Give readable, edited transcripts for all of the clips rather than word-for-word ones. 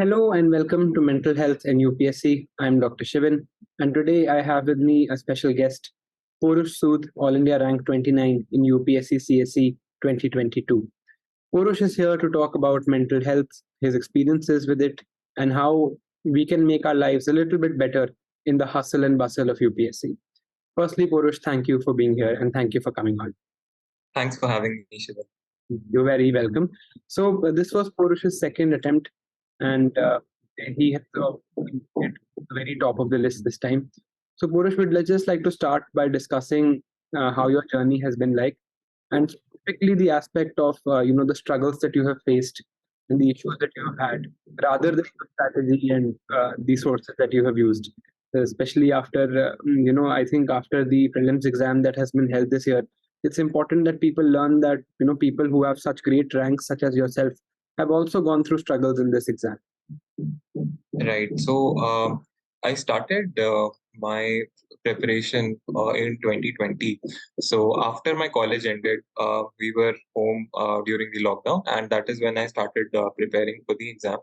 Hello and welcome to Mental Health and UPSC. I'm Dr. Shivan, and today I have with me a special guest, Pourush Sood, All India Rank 29 in UPSC CSE 2022. Pourush is here to talk about mental health, his experiences with it, and how we can make our lives a little bit better in the hustle and bustle of UPSC. Firstly, Pourush, thank you for being here and thank you for coming on. Thanks for having me, Shiva. You're very welcome. So this was Porush's second attempt, and he had at the very top of the list this time. So Porush, would just like to start by discussing how your journey has been like, and specifically the aspect of the struggles that you have faced and the issues that you have had, rather than the strategy and the sources that you have used. Especially after, I think after the prelims exam that has been held this year, it's important that people learn that people who have such great ranks such as yourself have also gone through struggles in this exam. Right. I started my preparation in 2020. So after my college ended, we were home during the lockdown, and that is when I started preparing for the exam.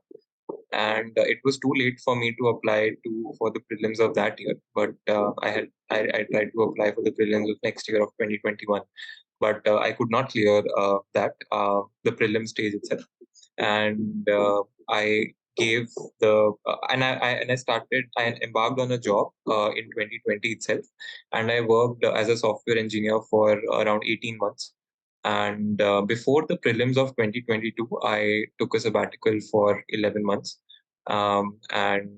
And it was too late for me to apply to for the prelims of that year. But I tried to apply for the prelims of next year of 2021, but I could not clear the prelim stage itself. And I gave the I embarked on a job in 2020 itself, and I worked as a software engineer for around 18 months. And before the prelims of 2022, I took a sabbatical for 11 months. And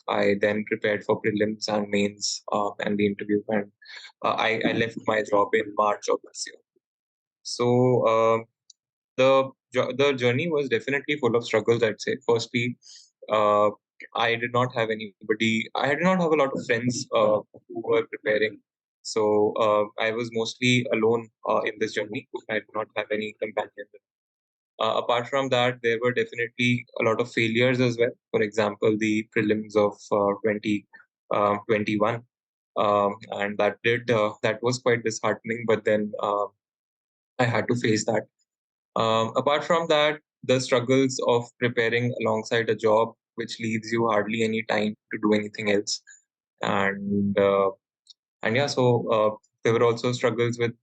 I then prepared for prelims and mains and the interview. And I left my job in March of this year. So the journey was definitely full of struggles, I'd say. Firstly, uh, I did not have anybody. I did not have a lot of friends who were preparing. So I was mostly alone in this journey. I did not have any companions. Apart from that, there were definitely a lot of failures as well. For example, the prelims of 2021, and that was quite disheartening. But then I had to face that. Apart from that, the struggles of preparing alongside a job, which leaves you hardly any time to do anything else, and uh, and yeah, so there were also struggles with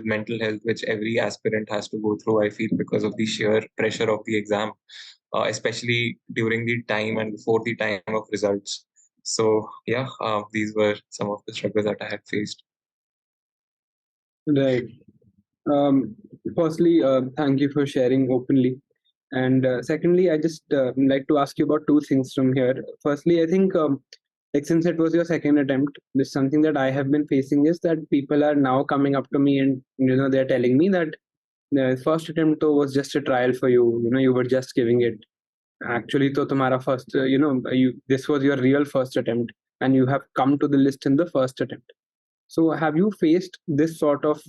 mental health, which every aspirant has to go through. I feel because of the sheer pressure of the exam, especially during the time and before the time of results. So yeah, these were some of the struggles that I had faced. Right. Um, Firstly, thank you for sharing openly. And secondly, I just like to ask you about two things from here. Firstly, I think like since it was your second attempt, this something that I have been facing is that people are now coming up to me and they're telling me that the first attempt though was just a trial for you. You were just giving it. Actually, to tumhara first, this was your real first attempt, and you have come to the list in the first attempt. So, have you faced this sort of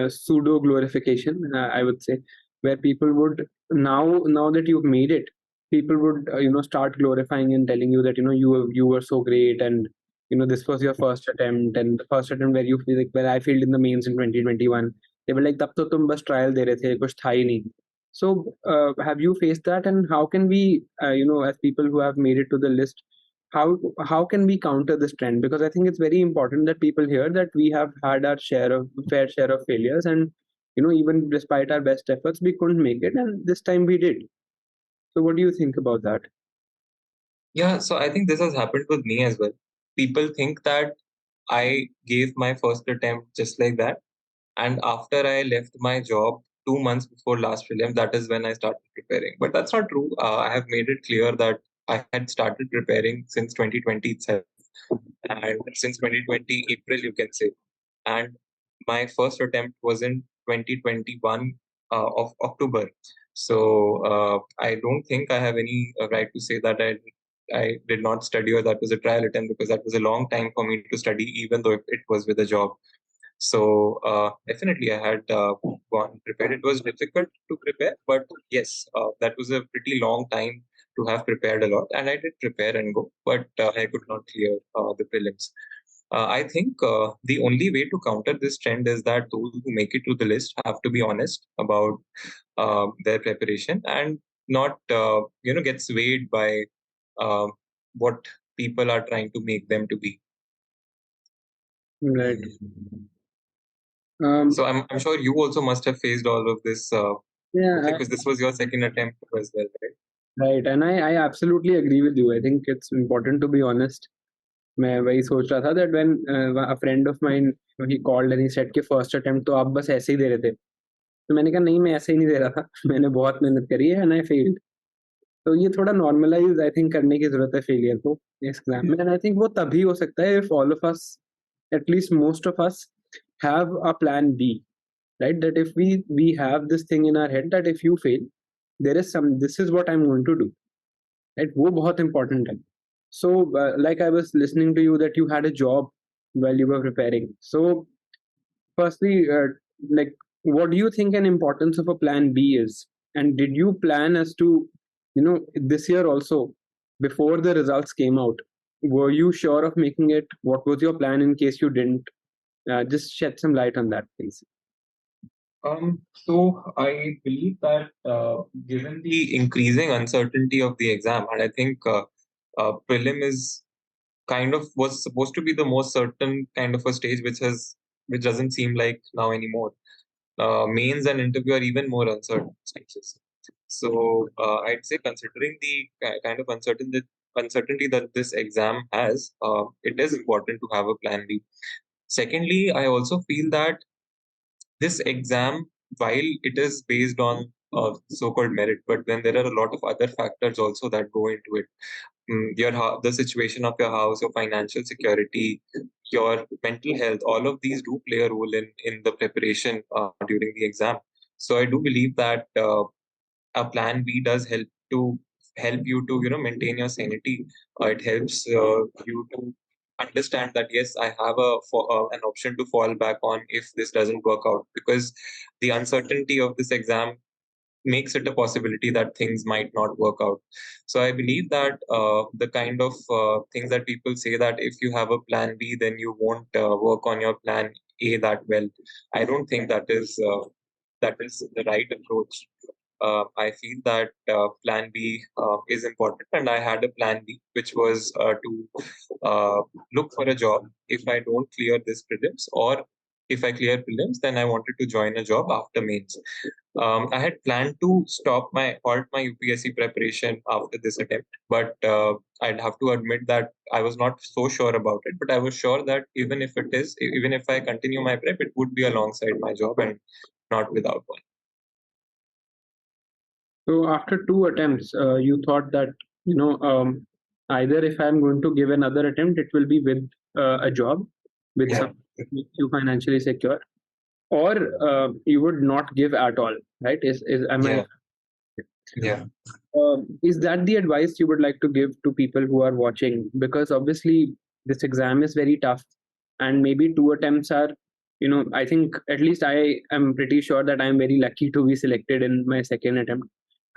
pseudo glorification? I would say, where people would now that you've made it, people would start glorifying and telling you that you were so great, and this was your first attempt, and the first attempt where you feel like where I failed in the mains in 2021. They were like, "Tab to tum bas trial de rahe the, kuch tha hi nahi." So, have you faced that, and how can we, as people who have made it to the list, how can we counter this trend? Because I think it's very important that people hear that we have had our fair share of failures, and even despite our best efforts, we couldn't make it, and this time we did. So, what do you think about that? Yeah, so I think this has happened with me as well. People think that I gave my first attempt just like that. And after I left my job 2 months before last prelim, that is when I started preparing. But that's not true. I have made it clear that I had started preparing since 2020 itself. And since 2020, April, you can say. And my first attempt was in 2021 of October. So I don't think I have any right to say that I did not study or that was a trial attempt, because that was a long time for me to study, even though it was with a job. So definitely, I had gone prepared. It was difficult to prepare, but yes, that was a pretty long time to have prepared a lot, and I did prepare and go, but I could not clear the prelims. I think the only way to counter this trend is that those who make it to the list have to be honest about their preparation, and not get swayed by uh, what people are trying to make them to be. Right. So I'm sure you also must have faced all of this Yeah, because this was your second attempt as well, right? right. And I absolutely agree with you. I think it's important to be honest. मैं वही सोच रहा था that when a friend of mine, he called and he said कि first attempt तो आप बस ऐसे ही दे रहे थे. तो मैंने कहा नहीं, मैं ऐसे ही नहीं दे रहा था. मैंने बहुत मेहनत करी है and I failed. तो ये थोड़ा normalize I think करने की जरूरत है failure को इस एग्जाम में. And I think वो तभी हो सकता है if all of us, at least most of us, have a plan B, right? That if we have this thing in our head that if you fail, there is some, this is what I'm going to do, right? वो बहुत important है. So like I was listening to you that you had a job while you were preparing. So firstly, like, what do you think an importance of a plan B is? And did you plan as to, this year also, before the results came out, were you sure of making it? What was your plan in case you didn't? Just shed some light on that, please. So I believe that given the increasing uncertainty of the exam, and I think prelim is kind of was supposed to be the most certain kind of a stage, which doesn't seem like now anymore. Mains and interview are even more uncertain stages. So I'd say considering the kind of uncertainty that this exam has, it is important to have a plan B. Secondly, I also feel that this exam, while it is based on so-called merit, but then there are a lot of other factors also that go into it. The situation of your house, your financial security, your mental health, all of these do play a role in the preparation during the exam. So I do believe that a plan B does help you to maintain your sanity. It helps you to understand that yes, I have an option to fall back on if this doesn't work out, because the uncertainty of this exam makes it a possibility that things might not work out. So I believe that the kind of things that people say that if you have a plan B, then you won't work on your plan A that well. I don't think that is the right approach. I feel that plan B is important, and I had a plan B, which was to look for a job if I don't clear this prelims, or if I clear prelims, then I wanted to join a job after mains. I had planned to halt my UPSC preparation after this attempt, but I'd have to admit that I was not so sure about it. But I was sure that even if I continue my prep, it would be alongside my job and not without one. So after two attempts, you thought that, either if I'm going to give another attempt, it will be with a job, with Yeah. some makes you financially secure, or you would not give at all, right? Is am I? Yeah. Is that the advice you would like to give to people who are watching? Because obviously this exam is very tough, and maybe two attempts are, I think at least I am pretty sure that I am very lucky to be selected in my second attempt.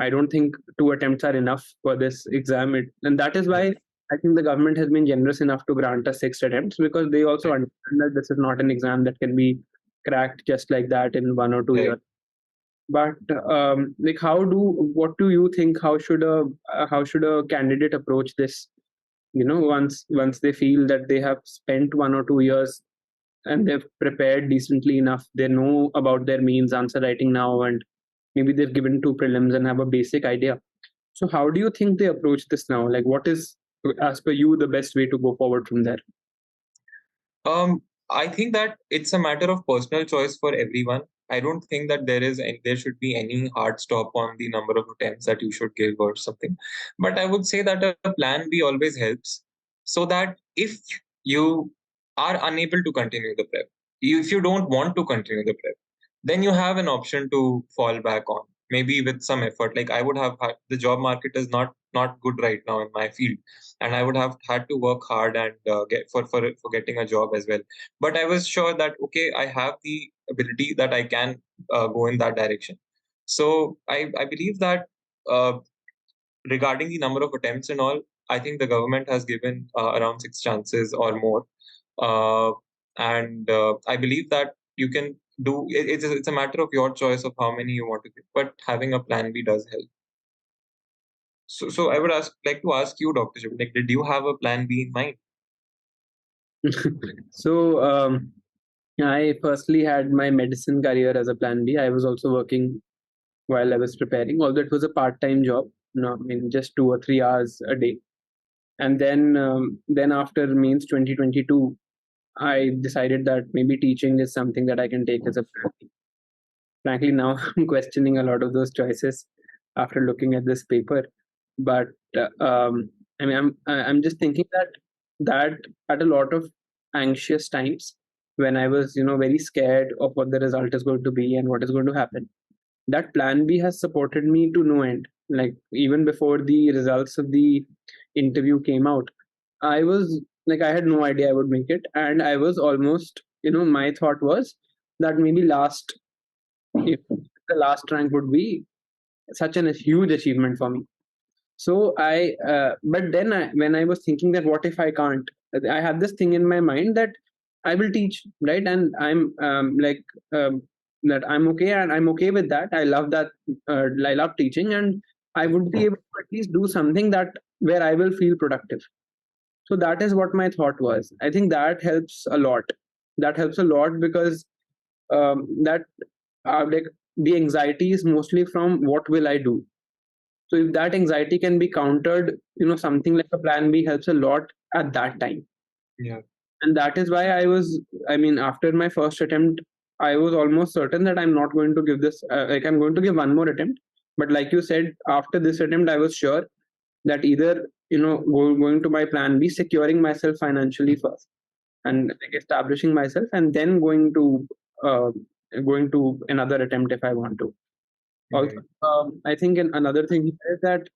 I don't think two attempts are enough for this exam, and that is why I think the government has been generous enough to grant us six attempts, because they also understand that this is not an exam that can be cracked just like that in 1 or 2 years. But like, what do you think? How should a candidate approach this? Once they feel that they have spent 1 or 2 years and they've prepared decently enough, they know about their means, answer writing now, and maybe they've given two prelims and have a basic idea. So how do you think they approach this now? Like, what is, as per you, the best way to go forward from there? I think that it's a matter of personal choice for everyone. I don't think that there should be any hard stop on the number of attempts that you should give or something. But I would say that a plan B always helps, so that if you are unable to continue the prep, if you don't want to continue the prep, then you have an option to fall back on, maybe with some effort. Like I would have had, the job market is not good right now in my field, and I would have had to work hard and get for getting a job as well. But I was sure that okay, I have the ability that I can go in that direction. So I believe that uh, regarding the number of attempts and all, I think the government has given around six chances or more, uh, and I believe that you can do. It's a matter of your choice of how many you want to give, but having a plan B does help. So I would like to ask you, Dr. Shiv, like, did you have a plan B in mind? So I firstly had my medicine career as a plan B. I was also working while I was preparing, although it was a part-time job, no, I mean just 2 or 3 hours a day. And then after mains 2022, I decided that maybe teaching is something that I can take as a plan B. Frankly, now I'm questioning a lot of those choices after looking at this paper. But I mean, I'm just thinking that at a lot of anxious times when I was very scared of what the result is going to be and what is going to happen, that plan B has supported me to no end. Like even before the results of the interview came out, I was like I had no idea I would make it, and I was almost my thought was that maybe last if the last rank would be such a huge achievement for me. So but then when I was thinking that what if I can't, I had this thing in my mind that I will teach, right? And I'm that I'm okay, and I'm okay with that. I love that. I love teaching, and I would be able to at least do something that where I will feel productive. So that is what my thought was. I think that helps a lot. That helps a lot because that like the anxiety is mostly from what will I do. So if that anxiety can be countered, something like a plan B helps a lot at that time. Yeah. And that is why I mean, after my first attempt, I was almost certain that I'm not going to give this, like I'm going to give one more attempt. But like you said, after this attempt, I was sure that either, going to my plan B, securing myself financially first and like establishing myself, and then uh, going to another attempt if I want to. Also, Right. I think another thing here is that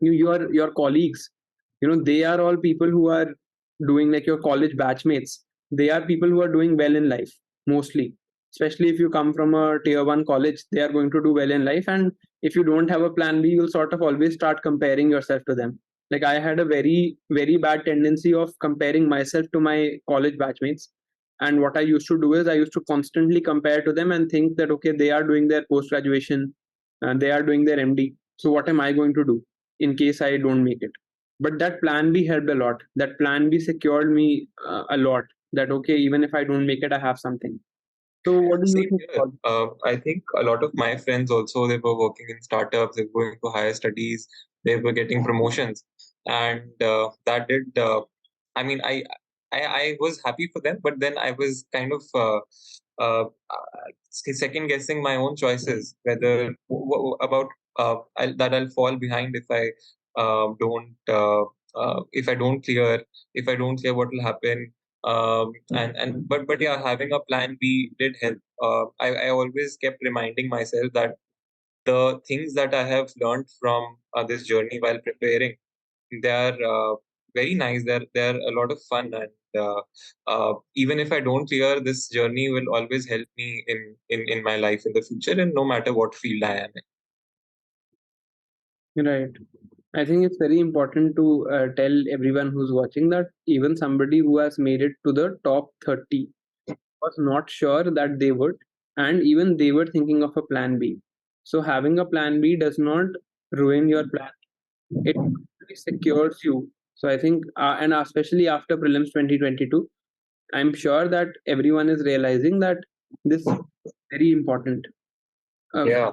your colleagues, they are all people who are doing like your college batchmates. They are people who are doing well in life mostly. Especially if you come from a tier 1 college, they are going to do well in life, and if you don't have a plan B, you'll sort of always start comparing yourself to them. Like I had a very very bad tendency of comparing myself to my college batchmates, and what I used to do is I used to constantly compare to them and think that okay, they are doing their post graduation and they are doing their MD, so what am I going to do in case I don't make it? But that plan B helped a lot. That plan B secured me a lot. That okay, even if I don't make it, I have something. So what do you Same think here. about I think a lot of my friends also, they were working in startups, they were going to higher studies, they were getting promotions, and that did. I mean, I was happy for them, but then I was kind of second guessing my own choices, whether about that I'll fall behind if I don't if I don't clear, what will happen. And but yeah, having a plan B did help. I always kept reminding myself that the things that I have learned from this journey while preparing, they are very nice. They're a lot of fun, and even if I don't clear, this journey will always help me in my life in the future, and no matter what field I am in. it? Right. I think it's very important to tell everyone who's watching that even somebody who has made it to the top 30 was not sure that they would, and even they were thinking of a plan B. So having a plan B does not ruin your plan. It really secures you. So I think, and especially after prelims 2022, I'm sure that everyone is realizing that this is very important. Uh, Yeah.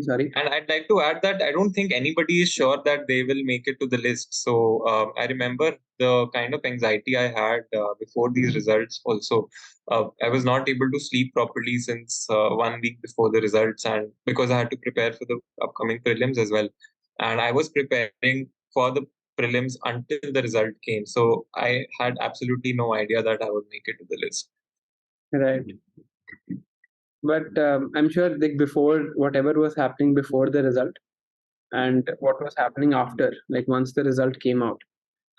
Sorry. And I'd like to add that I don't think anybody is sure that they will make it to the list. So I remember the kind of anxiety I had before these results also. I was not able to sleep properly since 1 week before the results, and because I had to prepare for the upcoming prelims as well. And I was preparing for the prelims until the result came. So I had absolutely no idea that I would make it to the list. Right. But I'm sure like before whatever was happening before the result and what was happening after, like once the result came out,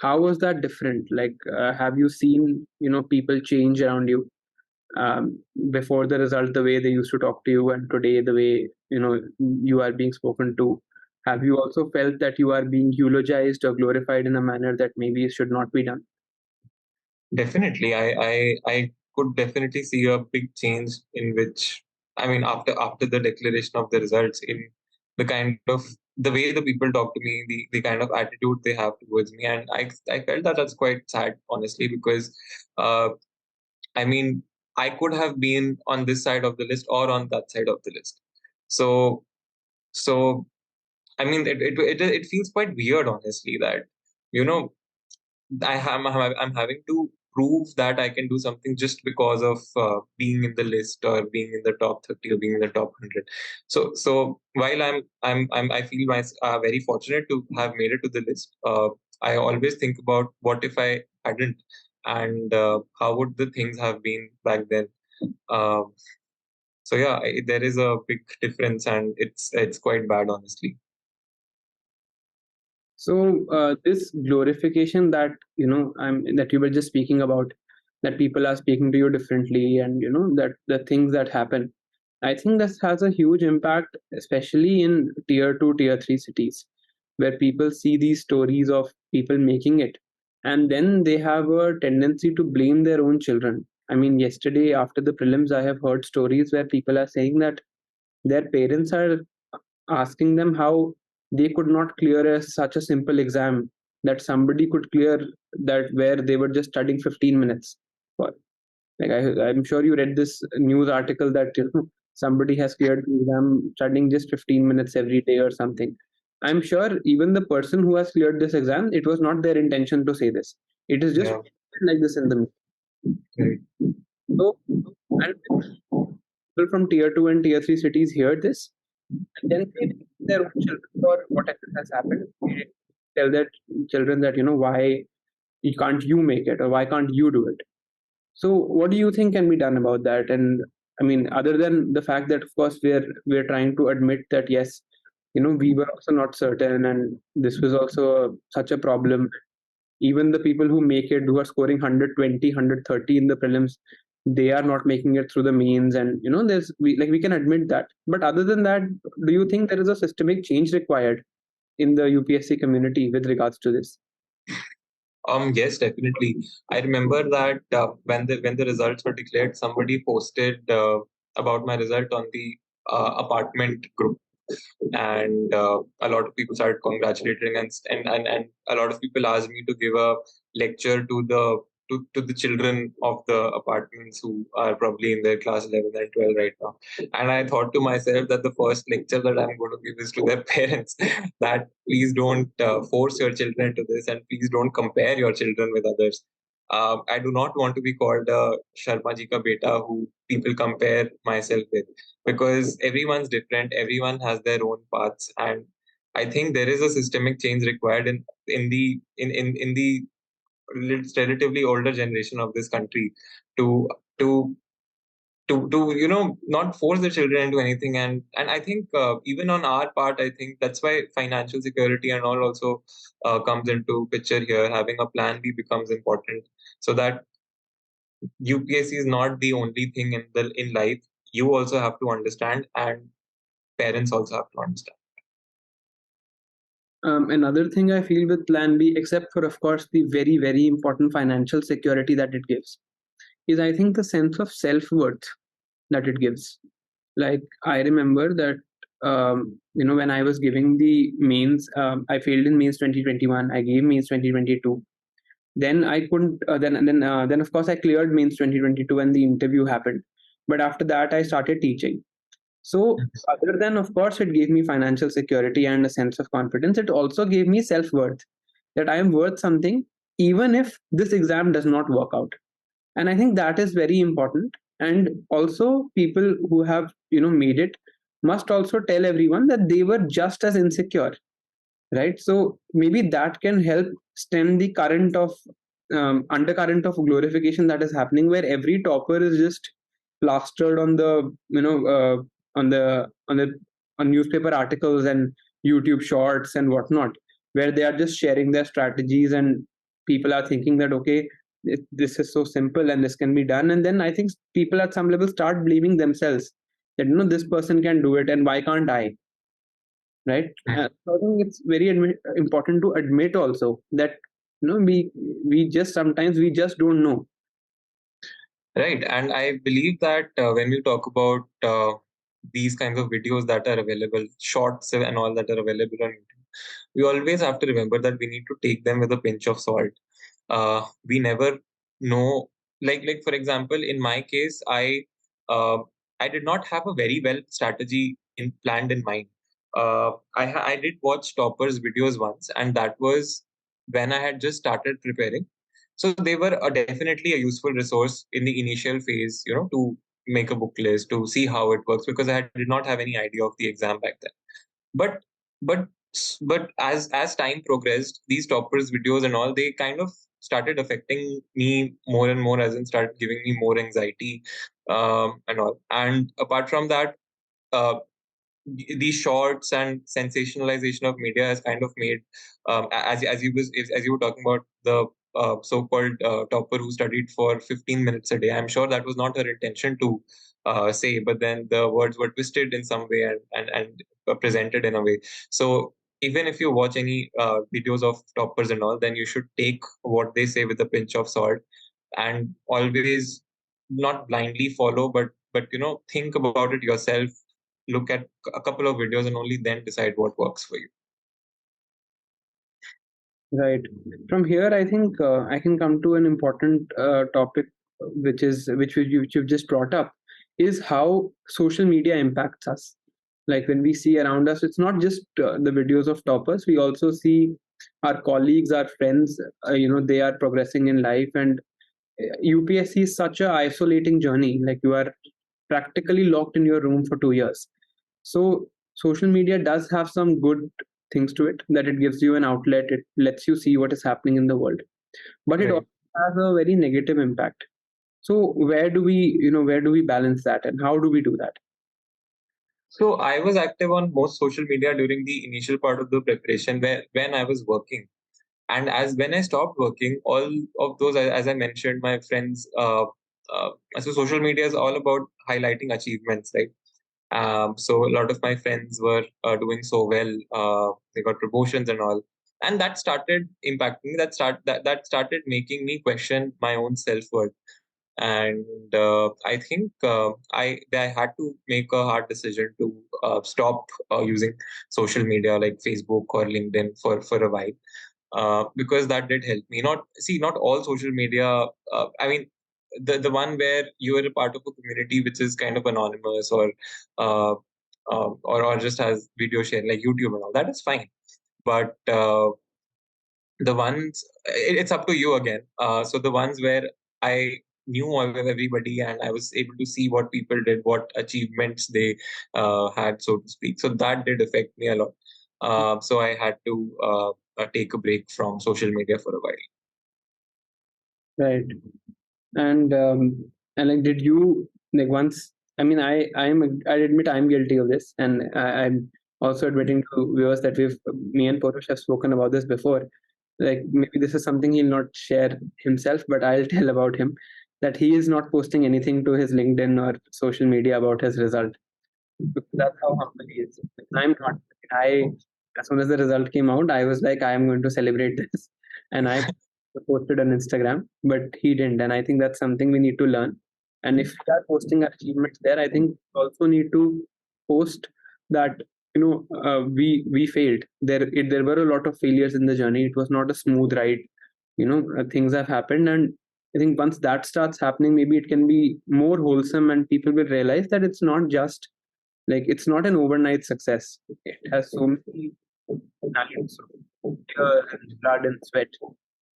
how was that different? Like, have you seen people change around you before the result, the way they used to talk to you, and today the way you are being spoken to? Have you also felt that you are being eulogized or glorified in a manner that maybe should not be done? Definitely, I could definitely see a big change in which, I mean, after the declaration of the results, in the kind of the way the people talk to me, the kind of attitude they have towards me, and I felt that that's quite sad, honestly, because uh, I mean, I could have been on this side of the list or on that side of the list. So so I mean, it feels quite weird, honestly, that you know I'm having to prove that I can do something just because of being in the list or being in the top 30 or being in the top 100. So while I feel very fortunate to have made it to the list. I always think about what if I hadn't, and how would the things have been back then. Um, so yeah, there is a big difference, and it's quite bad, honestly. So this glorification that that you were just speaking about, that people are speaking to you differently, and that the things that happen, I think this has a huge impact, especially in tier two, tier three cities, where people see these stories of people making it, and then they have a tendency to blame their own children. I mean, yesterday after the prelims, I have heard stories where people are saying that their parents are asking them how they could not clear such a simple exam that somebody could clear, that where they were just studying 15 minutes for. Like I'm sure you read this news article that somebody has cleared the exam studying just 15 minutes every day or something. I'm sure even the person who has cleared this exam, it was not their intention to say this. It is just Yeah, like this in the right. so, and people from tier two and tier three cities hear this, and then they blame their own children for whatever has happened. They tell their children that why can't you make it, or why can't you do it. So what do you think can be done about that? And I mean, other than the fact that of course we're trying to admit that yes, we were also not certain, and this was also such a problem. Even the people who make it, who are scoring 120, 130 in the prelims, they are not making it through the means. And there's we can admit that. But other than that, do you think there is a systemic change required in the UPSC community with regards to this? Yes, definitely. I remember that when the results were declared, somebody posted about my result on the apartment group, and a lot of people started congratulating, and a lot of people asked me to give a lecture to the children of the apartments who are probably in their class 11 and 12 right now. And I thought to myself that the first lecture that I'm going to give is to their parents, that please don't force your children into this, and please don't compare your children with others. I do not want to be called a Sharma ji ka beta who people compare myself with, because everyone's different, everyone has their own paths, and I think there is a systemic change required in the relatively older generation of this country to to not force the children into anything. And I think even on our part, I think that's why financial security and all also comes into picture here. Having a plan B becomes important, so that UPSC is not the only thing in life. You also have to understand, and parents also have to understand. Another thing I feel with Plan B, except for of course the very very important financial security that it gives, is I think the sense of self worth that it gives. Like I remember that when I was giving the mains, I failed in mains 2021. I gave mains 2022. Then I couldn't. Then of course I cleared mains 2022 when the interview happened. But after that I started teaching. So other than of course it gave me financial security and a sense of confidence, it also gave me self worth, that I am worth something even if this exam does not work out. And I think that is very important. And also people who have made it must also tell everyone that they were just as insecure, right? So maybe that can help stem the current of undercurrent of glorification that is happening, where every topper is just plastered on the on the on newspaper articles and YouTube shorts and whatnot, where they are just sharing their strategies, and people are thinking that okay, this is so simple and this can be done. And then I think people at some level start blaming themselves, that this person can do it and why can't I, right? So I think it's very important to admit also that we just sometimes we just don't know. Right, and I believe that when we talk about these kinds of videos that are available, shorts and all that are available on YouTube, we always have to remember that we need to take them with a pinch of salt. We never know, like for example, in my case, uh, I did not have a very well strategy planned in mind. I did watch toppers videos once, and that was when I had just started preparing. So they were definitely a useful resource in the initial phase, to make a book list, to see how it works, because did not have any idea of the exam back then. But but but as time progressed, these toppers videos and all, they kind of started affecting me more and more, as in started giving me more anxiety, and all. And apart from that, uh, these shorts and sensationalization of media has kind of made, as you were talking about the so-called topper who studied for 15 minutes a day. I'm sure that was not her intention to say, but then the words were twisted in some way, and presented in a way. So even if you watch any videos of toppers and all, then you should take what they say with a pinch of salt, and always not blindly follow, but think about it yourself, look at a couple of videos, and only then decide what works for you. Right. From here, I think I can come to an important topic, which you've just brought up, is how social media impacts us. Like when we see around us, it's not just the videos of toppers. We also see our colleagues, our friends. They are progressing in life, and UPSC is such a isolating journey. Like you are practically locked in your room for 2 years. So social media does have some good things to it, that it gives you an outlet, it lets you see what is happening in the world, but it Right. also has a very negative impact. So where do we balance that, and how do we do that? So I was active on most social media during the initial part of the preparation, where when I was working. And as when I stopped working, all of those, as I mentioned, my friends, so social media is all about highlighting achievements, right? So a lot of my friends were doing so well. They got promotions and all, and that started impacting me. That started making me question my own self worth. And I think I had to make a hard decision to stop using social media like Facebook or LinkedIn for a while, because that did help me. Not all social media. I mean, the one where you are a part of a community which is kind of anonymous, uh, or just has video share like YouTube and all, that is fine. But the ones, it's up to you again. So the ones where I knew of everybody, and I was able to see what people did, what achievements they had, so to speak. So that did affect me a lot. So I had to take a break from social media for a while. Right. And like, did you, like, once, I mean, I admit I'm guilty of this, and I'm also admitting to viewers that me and Porush have spoken about this before. Like maybe this is something he'll not share himself, but I'll tell about him, that he is not posting anything to his LinkedIn or social media about his result. That's how humble he is. I'm not. I As soon as the result came out, I was like, I am going to celebrate this, and I posted on Instagram. But he didn't, and I think that's something we need to learn. And if we are posting our achievements there, I think we also need to post that we failed. There were a lot of failures in the journey. It was not a smooth ride. Things have happened, and I think once that starts happening, maybe it can be more wholesome, and people will realize that it's not just, like, it's not an overnight success. It has so many talents, tear and blood and sweat,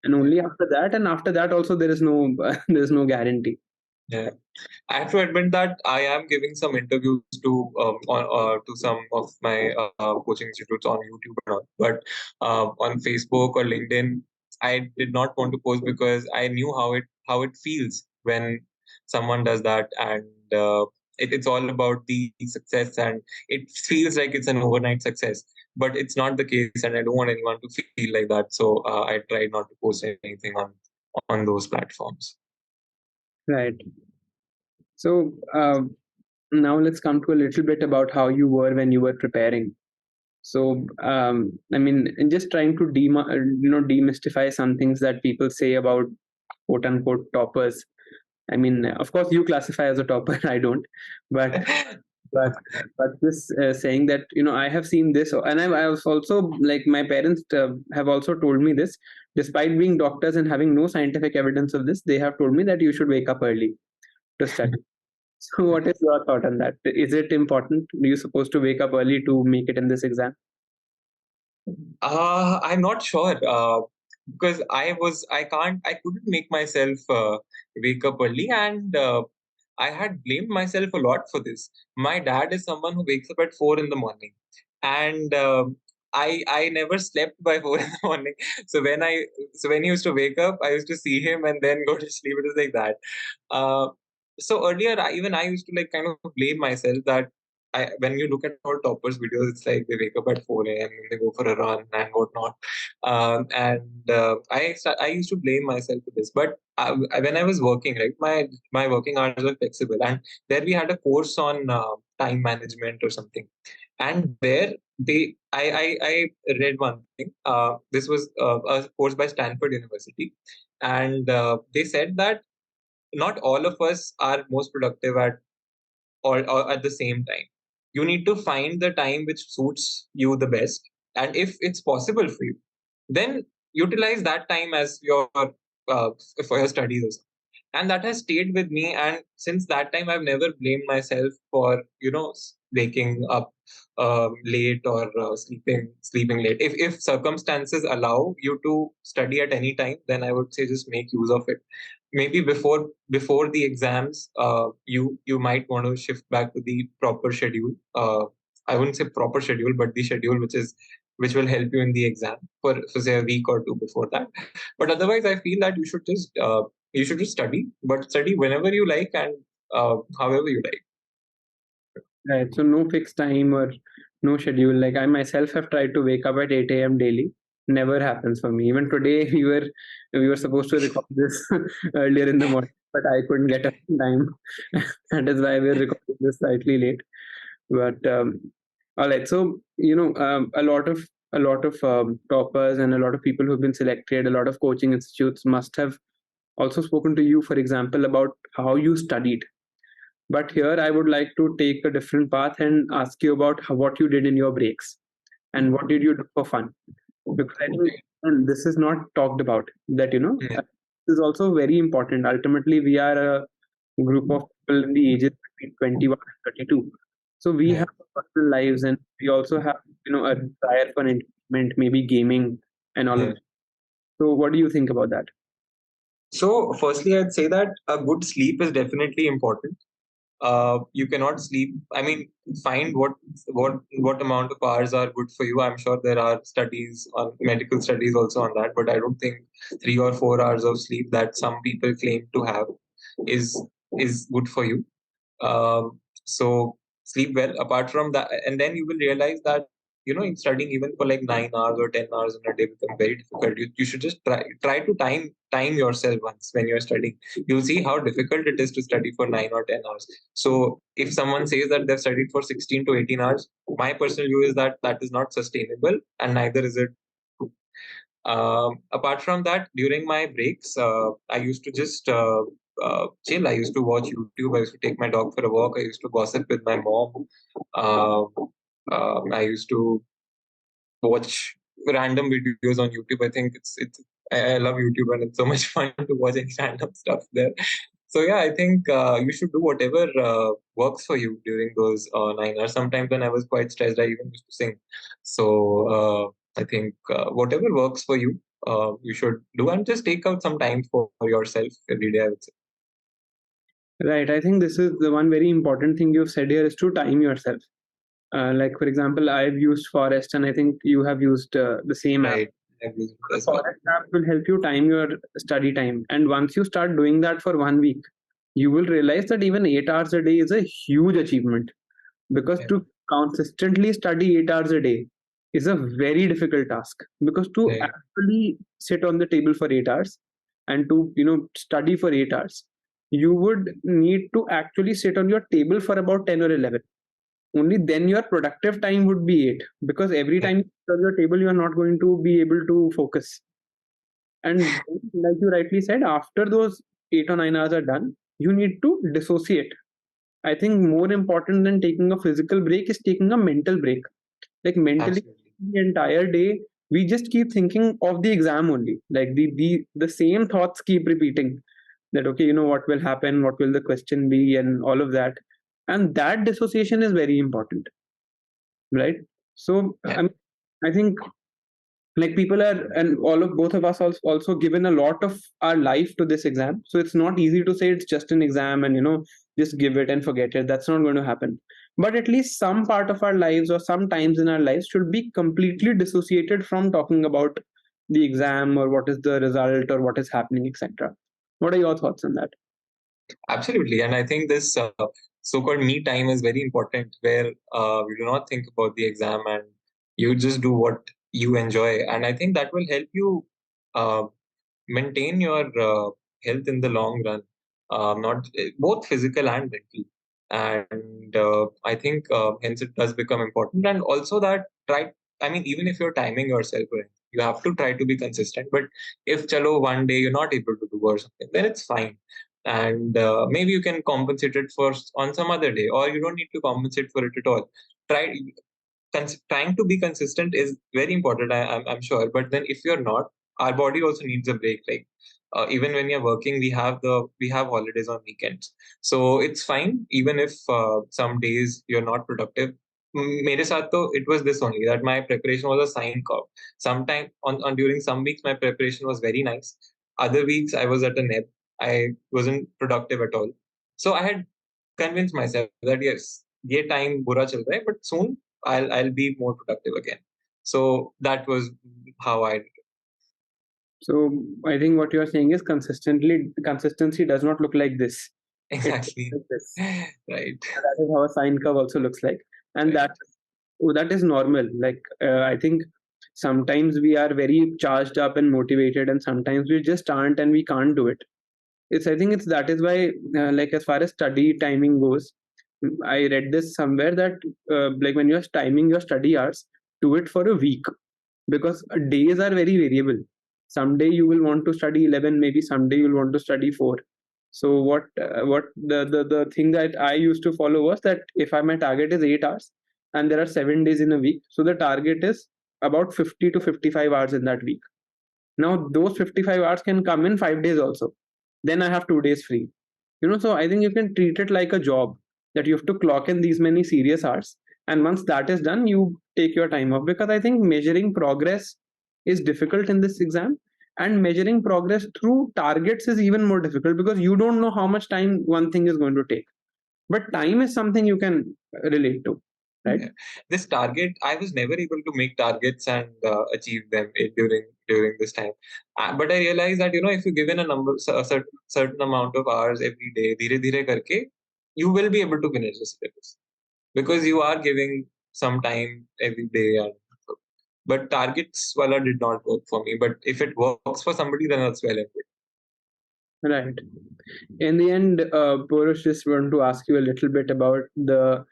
and only after that also there is no there's no guarantee. Yeah. I have to admit that I am giving some interviews to some of my coaching institutes on YouTube and all, but on Facebook or LinkedIn, I did not want to post because I knew how it feels when someone does that, and it's all about the success, and it feels like it's an overnight success, but it's not the case, and I don't want anyone to feel like that. So I try not to post anything on those platforms. Right. So now let's come to a little bit about how you were when you were preparing. So I mean, and just trying to demystify some things that people say about quote unquote toppers. I mean, of course, you classify as a topper. I don't, but but but this saying that, I have seen this, and I was also like, my parents have also told me this. Despite being doctors and having no scientific evidence of this, they have told me that you should wake up early to study. So what is your thought on that? Is it important? Are you supposed to wake up early to make it in this exam? I'm not sure because I couldn't make myself wake up early, and I had blamed myself a lot for this. My dad is someone who wakes up at 4 in the morning, and I never slept by 4 in the morning. So when he used to wake up, I used to see him and then go to sleep. It was like that. Uh, so earlier, even I used to like kind of blame myself that when you look at all toppers videos, it's like they wake up at 4 a.m. and they go for a run and whatnot. I used to blame myself for this. But when I was working, right, my working hours were flexible, and there we had a course on time management or something. And there I read one thing. This was a course by Stanford University, and they said that not all of us are most productive at or at the same time. You need to find the time which suits you the best. And if it's possible for you, then utilize that time as your for your studies or something. And that has stayed with me. And since that time, I've never blamed myself for waking up late or sleeping late. If circumstances allow you to study at any time, then I would say just make use of it. Maybe before the exams, you might want to shift back to the proper schedule. I wouldn't say proper schedule, but the schedule which will help you in the exam for say a week or two before that. But otherwise, I feel that you should just study, but study whenever you like and however you like. Right. So no fixed time or no schedule. Like, I myself have tried to wake up at 8 a.m. daily. Never happens for me. Even today, we were supposed to record this earlier in the morning, but I couldn't get up in time. That is why we're recording this slightly late. But all right. So, a lot of toppers and a lot of people who've been selected, a lot of coaching institutes must have also spoken to you, for example, about how you studied. But here I would like to take a different path and ask you about what you did in your breaks and what did you do for fun. Because I think, and this is not talked about, that, Yeah. this is also very important. Ultimately, we are a group of people in the ages between 21 and 32. So we Yeah. have personal lives, and we also have, a desire for entertainment, maybe gaming and all of Yeah. that. So what do you think about that? So, firstly, I'd say that a good sleep is definitely important. You cannot sleep. I mean, find what amount of hours are good for you. I'm sure there are studies on medical studies also on that, but I don't think 3 or 4 hours of sleep that some people claim to have is good for you. So sleep well. Apart from that, and then you will realize that studying even for like 9 hours or 10 hours in a day becomes very difficult. You should just try to time yourself once when you're studying. You'll see how difficult it is to study for 9 or 10 hours. So if someone says that they've studied for 16 to 18 hours, my personal view is that that is not sustainable, and neither is it. Apart from that, during my breaks, I used to just chill. I used to watch YouTube. I used to take my dog for a walk. I used to gossip with my mom. Um, I used to watch random videos on YouTube. I think I love YouTube, and it's so much fun to watch any random stuff there. So yeah, I think you should do whatever works for you during those 9 hours. Sometimes when I was quite stressed, I even used to sing. So I think whatever works for you, you should do, and just take out some time for yourself every day, I would say. Right. I think this is the one very important thing you've said here, is to time yourself. Like, for example, I've used Forest, and I think you have used the same app. Right. I agree The as well. Forest app will help you time your study time. And once you start doing that for 1 week, you will realize that even 8 hours a day is a huge achievement. Because Yeah. to consistently study 8 hours a day is a very difficult task. Because to Right. actually sit on the table for 8 hours and to study for 8 hours, you would need to actually sit on your table for about 10 or 11. Only then your productive time would be 8, because every Yeah. time you sit on your table, you are not going to be able to focus. And like you rightly said, after those 8 or 9 hours are done, you need to dissociate. I think more important than taking a physical break is taking a mental break. Like mentally, Absolutely. the entire day, we just keep thinking of the exam only. Like the same thoughts keep repeating. That okay, what will happen, what will the question be, and all of that. And that dissociation is very important, right? So Yeah. I think like people are, and all of both of us also given a lot of our life to this exam, so it's not easy to say it's just an exam and just give it and forget it. That's not going to happen. But at least some part of our lives or some times in our lives should be completely dissociated from talking about the exam or what is the result or what is happening, etc. What are your thoughts on that? Absolutely. And I think this so-called me time is very important, where we do not think about the exam and you just do what you enjoy. And I think that will help you uh, maintain your health in the long run, not both physical and mental. And I think hence it does become important. And also that try, I mean, even if you're timing yourself, right, you have to try to be consistent. But if chalo one day you're not able to do or something, then it's fine. And maybe you can compensate it for on some other day, or you don't need to compensate for it at all. Try trying to be consistent is very important. I'm sure, but then if you're not, our body also needs a break. Like even when you're working, we have holidays on weekends, so it's fine even if some days you're not productive. मेरे साथ तो it was this only, that my preparation was a sine curve. Sometime on during some weeks my preparation was very nice. Other weeks I was at a neb. I wasn't productive at all. So I had convinced myself that yes, ये time बुरा चल रहा है, but soon I'll be more productive again. So that was how I did. So I think what you're saying is consistency does not look like this. It looks Exactly. like this. Right. That is how a sine curve also looks like. And Right. that is normal. Like I think sometimes we are very charged up and motivated, and sometimes we just aren't and we can't do it. I think it's that is why like as far as study timing goes, I read this somewhere that like when you're timing your study hours, do it for a week, because days are very variable. Someday you will want to study 11, maybe someday you'll want to study 4. So what the thing that I used to follow was that if my target is 8 hours and there are 7 days in a week, so the target is about 50 to 55 hours in that week. Now those 55 hours can come in 5 days also. Then I have 2 days free. So I think you can treat it like a job, that you have to clock in these many serious hours, and once that is done you take your time off, because I think measuring progress is difficult in this exam, and measuring progress through targets is even more difficult because you don't know how much time one thing is going to take, but time is something you can relate to, right? Yeah. This target, I was never able to make targets and achieve them during this time. But I realized that if you given a number, a certain amount of hours every day, धीरे धीरे करके, you will be able to finish the syllabus because you are giving some time every day. And but targets wala did not work for me. But if it works for somebody, then that's well and good. Right. In the end, Pourush, just want to ask you a little bit about the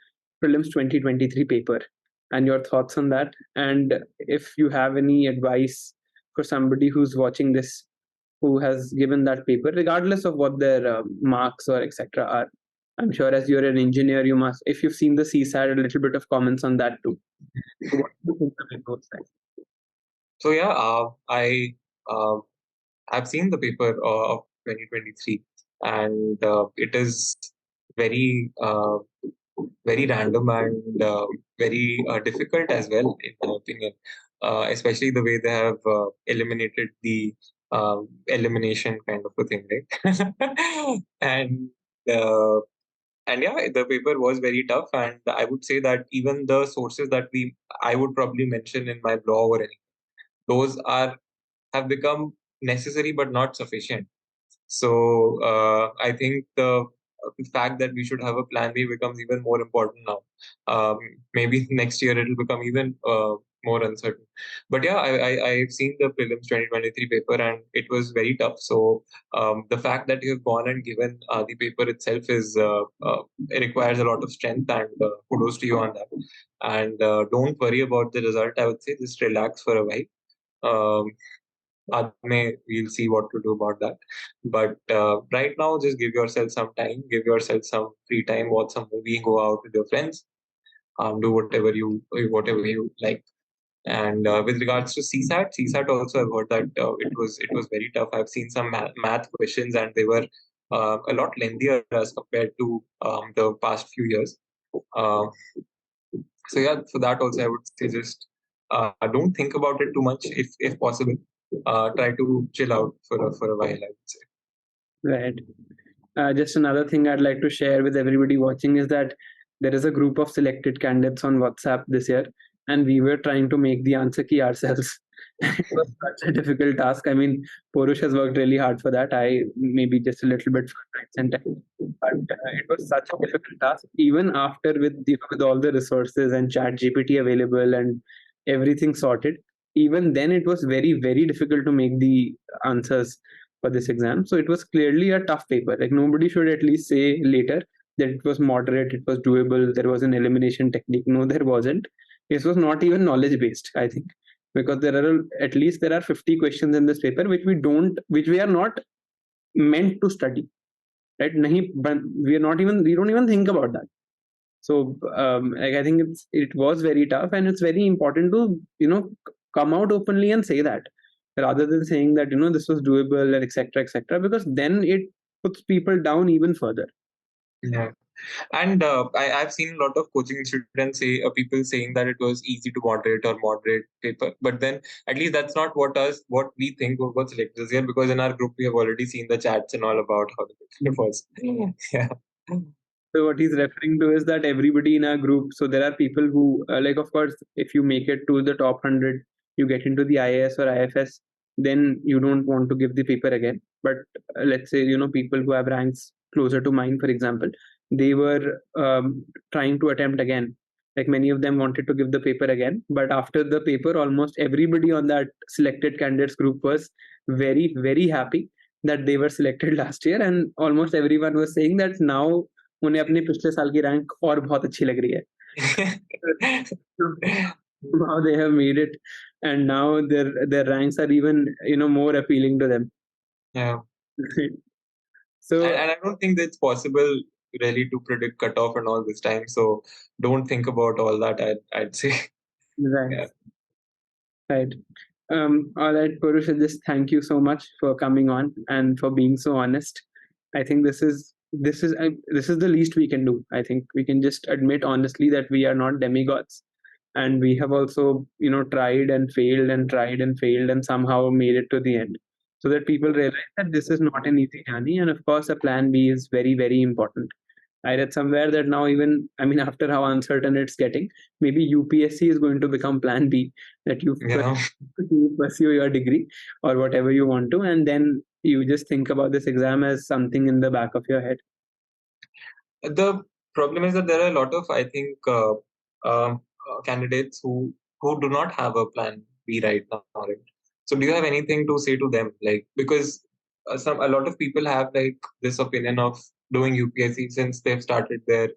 prelims 2023 paper and your thoughts on that, and if you have any advice for somebody who's watching this, who has given that paper, regardless of what their marks or etc. are. I'm sure as you're an engineer, you must, if you've seen the CSAT, a little bit of comments on that too. So what do you think of it both sides? So yeah, uh, I've seen the paper of 2023, and it is very very random and very difficult as well, in my opinion. Especially the way they have eliminated the elimination kind of a thing, right? and uh, and yeah, the paper was very tough, and I would say that even the sources that I would probably mention in my blog or anything, those have become necessary but not sufficient. So I think the fact that we should have a plan B becomes even more important now. Maybe next year it'll become even more uncertain. But yeah, I've seen the prelims 2023 paper and it was very tough. So the fact that you've gone and given the paper itself it requires a lot of strength, and kudos to you on that. And don't worry about the result. I would say just relax for a while. Um, बाद में we'll see what to do about that. But right now, just give yourself some time, give yourself some free time, watch some movie, go out with your friends, do whatever you like. And with regards to CSAT also I've heard that it was very tough. I've seen some math questions and they were a lot lengthier as compared to the past few years. Uh, so yeah, for that also I would say just don't think about it too much if possible. Try to chill out for a while, I would say. Right. Just another thing I'd like to share with everybody watching is that there is a group of selected candidates on WhatsApp this year, and we were trying to make the answer key ourselves. It was such a difficult task. I mean, Pourush has worked really hard for that. I maybe just a little bit for nights and time, but it was such a difficult task. Even after with all the resources and Chat GPT available and everything sorted, even then it was very difficult to make the answers for this exam. So it was clearly a tough paper. Like nobody should at least say later that it was moderate, it was doable, there was an elimination technique. No, there wasn't. This was not even knowledge based, I think, because there are 50 questions in this paper which we are not meant to study, right? Nahi, but we don't even think about that. So like I think it was very tough, and it's very important to come out openly and say that rather than saying that this was doable and etc., because then it puts people down even further. Yeah. And I've seen a lot of coaching students say, people saying that it was easy to moderate paper. But then at least that's not what we think of what's lectures here, because in our group we have already seen the chats and all about how the paper was. Yeah. So what he's referring to is that everybody in our group, so there are people who, like, of course, if you make it to the top 100, you get into the IAS or IFS, then you don't want to give the paper again. But let's say, people who have ranks closer to mine, for example, they were trying to attempt again. Like many of them wanted to give the paper again. But after the paper, almost everybody on that selected candidates group was very happy that they were selected last year. And almost everyone was saying that now उन्हें अपने पिछले साल की rank और बहुत अच्छी लग रही है. Now they have made it, and now their ranks are even more appealing to them. Yeah. So And I don't think that's possible really to predict cutoff and all this time. So don't think about all that, I'd say. right. Yeah. Right. All right, Purush, just thank you so much for coming on and for being so honest. I think this is the least we can do. I think we can just admit honestly that we are not demigods, and we have also tried and failed and tried and failed and somehow made it to the end, so that people realize that this is not an easy journey. And of course, a plan B is very important. I read somewhere that now, even, I mean, after how uncertain it's getting, maybe UPSC is going to become plan B, that Yeah. you pursue your degree or whatever you want to, and then you just think about this exam as something in the back of your head. The problem is that there are a lot of, I think, candidates who do not have a plan B right now. Right? So, do you have anything to say to them? Like, because a lot of people have like this opinion of doing UPSC since they've started their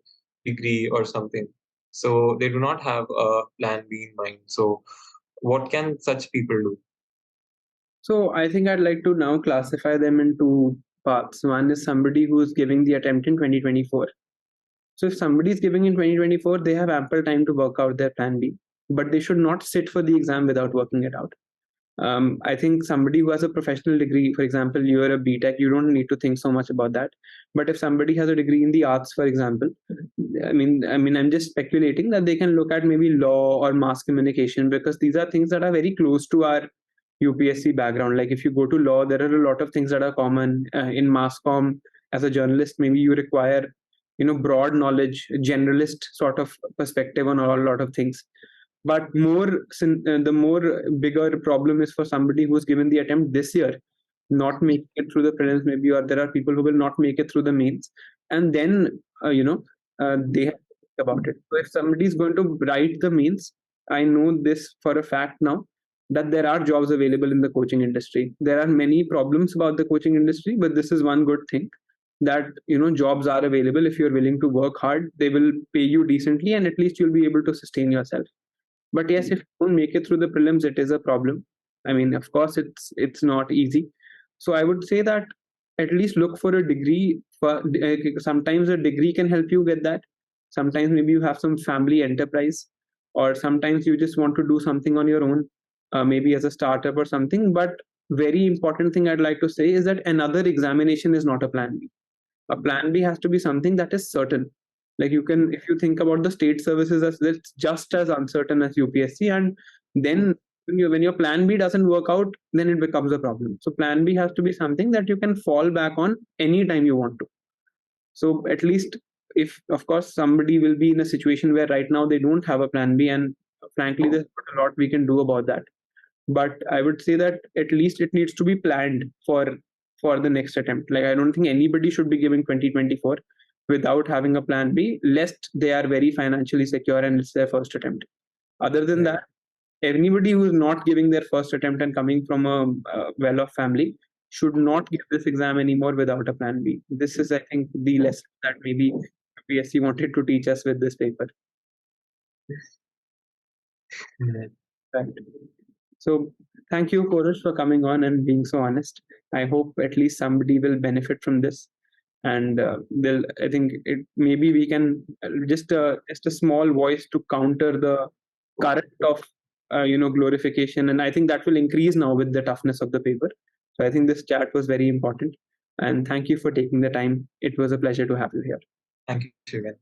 degree or something. So they do not have a plan B in mind. So, what can such people do? So I think I'd like to now classify them into parts. One is somebody who's giving the attempt in 2024. So if somebody is giving in 2024, they have ample time to work out their plan B, but they should not sit for the exam without working it out. I think somebody who has a professional degree, for example, you are a BTech, you don't need to think so much about that. But if somebody has a degree in the arts, for example, I'm just speculating that they can look at maybe law or mass communication, because these are things that are very close to our UPSC background. Like if you go to law, there are a lot of things that are common in mass comm. As a journalist, maybe you require broad knowledge, generalist sort of perspective on a lot of things. But the more bigger problem is for somebody who's given the attempt this year, not making it through the prelims, maybe, or there are people who will not make it through the mains, and then they have to think about it. So if somebody is going to write the mains, I know this for a fact now, that there are jobs available in the coaching industry. There are many problems about the coaching industry, but this is one good thing, that jobs are available. If you're willing to work hard, they will pay you decently, and at least you'll be able to sustain yourself. But yes, if you don't make it through the prelims, it is a problem. I mean, of course, it's not easy. So I would say that at least look for a degree. Sometimes a degree can help you get that. Sometimes maybe you have some family enterprise, or sometimes you just want to do something on your own, maybe as a startup or something. But very important thing I'd like to say is that another examination is not a plan B. A plan B has to be something that is certain. Like you can, if you think about the state services, as it's just as uncertain as UPSC, and then when your plan B doesn't work out, then it becomes a problem. So plan B has to be something that you can fall back on anytime you want to. So at least, if of course somebody will be in a situation where right now they don't have a plan B, and frankly there's not a lot we can do about that, but I would say that at least it needs to be planned for the next attempt. Like I don't think anybody should be giving 2024 without having a plan B, lest they are very financially secure and it's their first attempt. Other than that, anybody who is not giving their first attempt and coming from a well-off family should not give this exam anymore without a plan B. This is, I think, the lesson that maybe PSC wanted to teach us with this paper. Right. So thank you, Pourush, for coming on and being so honest. I hope at least somebody will benefit from this, and they'll. I think it maybe we can just a small voice to counter the current of glorification, and I think that will increase now with the toughness of the paper. So I think this chat was very important, and thank you for taking the time. It was a pleasure to have you here. Thank you, Shivan.